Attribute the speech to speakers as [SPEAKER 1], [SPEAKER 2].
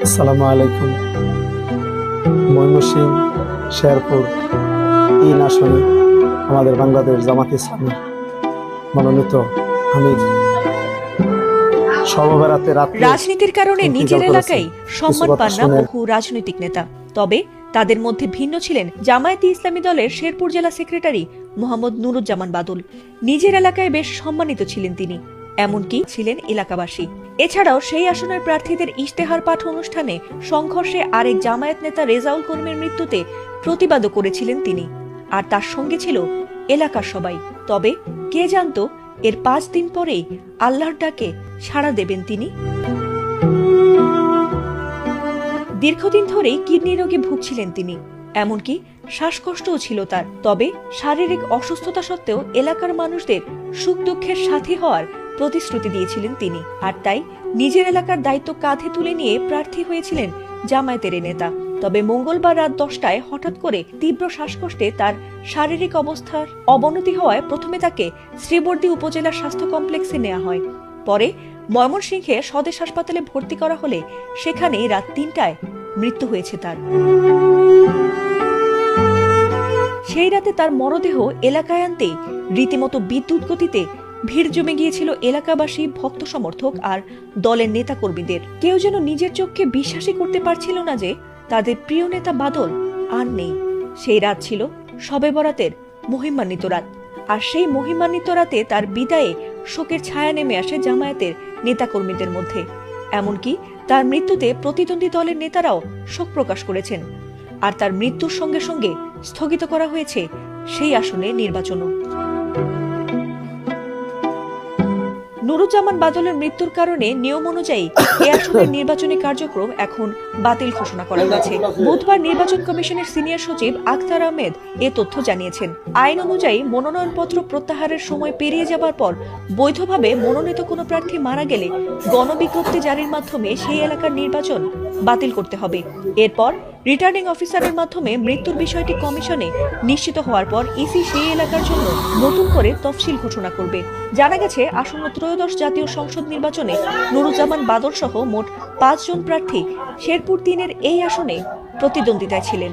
[SPEAKER 1] আসসালামু আলাইকুম। ময়মনসিংহ শেরপুর তিন আসনে আমাদের বাংলাদেশ জামাত ইসলামী মনোনীত আমির সর্ববেলাতে
[SPEAKER 2] রাজনীতির কারণে নিজের এলাকায় সম্মান পান না বহু রাজনৈতিক নেতা। তবে তাদের মধ্যে ভিন্ন ছিলেন জামায়াতে ইসলামী দলের শেরপুর জেলা সেক্রেটারি মোহাম্মদ নুরুজ্জামান বাদল। নিজের এলাকায় বেশ সম্মানিত ছিলেন তিনি, এমনকি ছিলেন এলাকাবাসী। এছাড়াও সেই আসনের প্রার্থীদের ইশতেহার পাঠ অনুষ্ঠানে সংঘর্ষে আরেক জামায়াত নেতা রেজাউল করিমের মৃত্যুতে প্রতিবাদও করেছিলেন তিনি, আর তার সঙ্গে ছিল এলাকার সবাই। তবে কে জানতো এর 5 দিন পরেই আল্লাহর ডাকে সাড়া দেবেন তিনি। দীর্ঘদিন ধরেই কিডনি রোগে ভুগছিলেন তিনি, এমনকি শ্বাসকষ্টও ছিল তার। তবে শারীরিক অসুস্থতা সত্ত্বেও এলাকার মানুষদের সুখ দুঃখের সাথী হওয়ার প্রতিশ্রুতি দিয়েছিলেন তিনি, আর তাই নিজের এলাকার দায়িত্ব কাঁধে তুলে নিয়ে প্রার্থী হয়েছিলেন জামায়াতের নেতা। তবে মঙ্গলবার রাত 10টায় হঠাৎ করে তীব্র শ্বাসকষ্টে তার শারীরিক অবস্থার অবনতি হওয়ায় প্রথমে তাকে শ্রীবর্দী উপজেলা স্বাস্থ্য কমপ্লেক্সে নেওয়া হয়। পরে ময়মনসিংহে স্বদেশ হাসপাতালে ভর্তি করা হলে সেখানে রাত 3টায় মৃত্যু হয়েছে তার। সেই রাতে তার মরদেহ এলাকায় আনতে রীতিমতো বিদ্যুৎ গতিতে ভিড় জমে গিয়েছিল এলাকাবাসী, ভক্ত সমর্থক আর দলের নেতাকর্মীদের। কেউ যেন নিজের চোখকে বিশ্বাসই করতে পারছিল না যে তাদের প্রিয় নেতা বাদল আর নেই। সেই রাত ছিল শবে বরাতের মহিমান্বিত রাত, আর সেই মহিমান্বিত রাতে তার বিদায়ে শোকের ছায়া নেমে আসে জামায়াতের নেতাকর্মীদের মধ্যে। এমনকি তার মৃত্যুতে প্রতিদ্বন্দ্বী দলের নেতারাও শোক প্রকাশ করেছেন, আর তার মৃত্যুর সঙ্গে সঙ্গে স্থগিত করা হয়েছে সেই আসনে নির্বাচনও। নুরুজ্জামান বাদলের মৃত্যুর কারণে নিয়ম অনুযায়ী এই আসনের নির্বাচনী কার্যক্রম এখন বাতিল ঘোষণা করা হয়েছে। বুধবার নির্বাচন কমিশনের সিনিয়র সচিব আখতার আহমেদ এ তথ্য জানিয়েছেন। আইন অনুযায়ী মনোনয়নপত্র প্রত্যাহারের সময় পেরিয়ে যাবার পর বৈধভাবে মনোনীত কোনো প্রার্থী মারা গেলে গণবিজ্ঞপ্তি জারির মাধ্যমে সেই এলাকার নির্বাচন বাতিল করতে হবে। এরপর রিটার্নিং অফিসারের মাধ্যমে মৃত্যুর বিষয়টি কমিশনে নিশ্চিত হওয়ার পর ইসি সেই এলাকার জন্য নতুন করে তফসিল ঘোষণা করবে। জানা গেছে আসন্ন ত্রয়োদশ জাতীয় সংসদ নির্বাচনে নুরুজ্জামান বাদল সহ মোট 5 জন প্রার্থী শেরপুর 3-এর এই আসনে প্রতিদ্বন্দ্বিতায় ছিলেন।